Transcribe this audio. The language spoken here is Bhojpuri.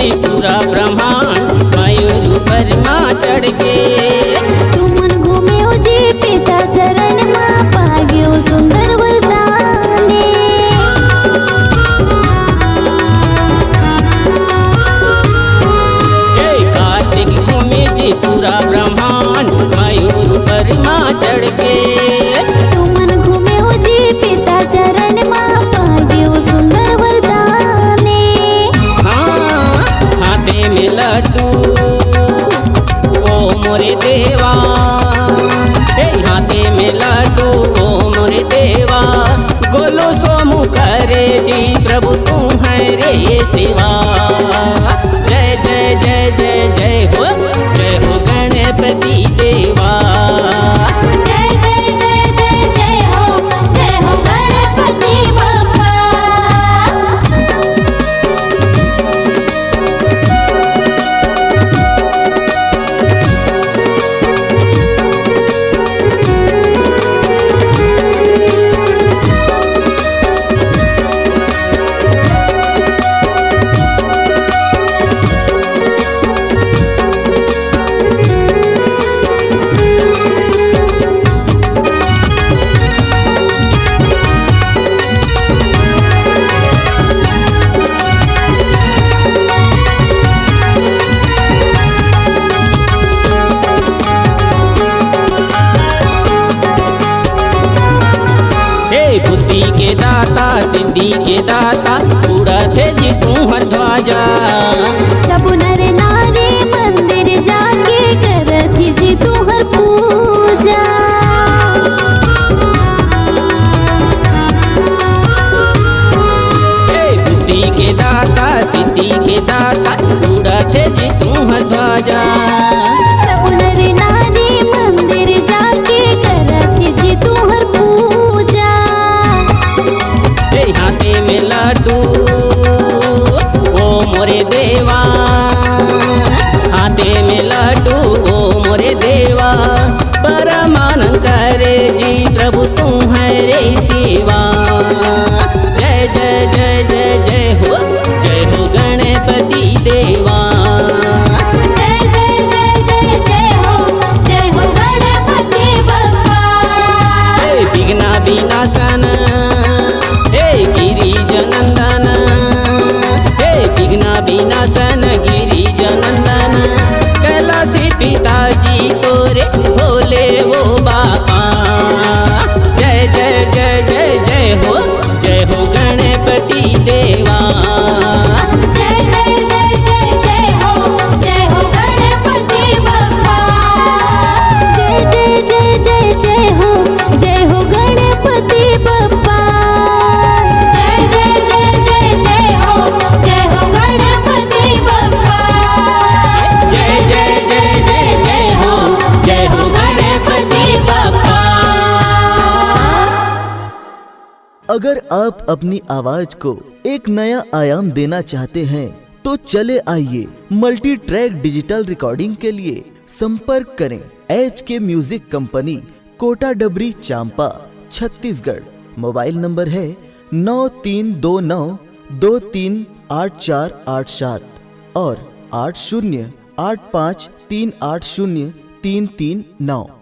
जी पूरा ब्रह्मांड मयूर पर माँ चढ़ के। तू मन घूम्यो जी पिता चरण मां पाग्यो सुंदर वरदाने। कार्तिक घूमे जी पूरा ब्रह्मांड मयूर पर माँ चढ़ के। तू मन घूम्यो जी पिता चरण मां पाग्यो सुंदर वरदाने। हाँ हाथे में लड्डू ओ मोरे देवा, हाथे में लड्डू ओ मोरे देवा। गोलो सोमु करे जी प्रभु तुम्हारे सेवा। जय जय जय जय जय हो गणपति देवा। जय जय जय जय जय हो गणपति बप्पा। बुद्धि के दाता सिद्धि के दाता उड़त जी तुम्हार ध्वजा। सब नर नारी मंदिर जाके करत जी तुहर पूजा। बुद्धि के दाता सिद्धि के दाता उड़त जी तुम्हार ध्वजा। सब नर नारी मंदिर जाके करत जी तुहर पूजा। हाथे में लड्डू ओ मोरे देवा, हाथे में लड्डू ओ मोरे देवा। परमानंद करे जी प्रभु तुम्हारे सेवा। जय जय जय जय जय हो गणपति देवा। जय जय जय जय हो गणपति बप्पा। विघ्न विनाशन गिरिजनंदन, विघ्न विनाशन गिरिजनंदन। कैलाशी पिताजी तोरे भोले वो बापा। जय जय जय जय हो गणपति देवा। जय जय जय जय हो गणपति बप्पा। जय जय जय हो गणपति बप्पा। जय जय जय हो गणपति बप्पा। जय जय जय हो गणपति बप्पा। अगर आप अपनी आवाज को एक नया आयाम देना चाहते हैं तो चले आइए मल्टी ट्रैक डिजिटल रिकॉर्डिंग के लिए संपर्क करें HK म्यूजिक कंपनी, कोटा डबरी, चांपा, छत्तीसगढ़। मोबाइल नंबर है 9329238487 और 8085380339।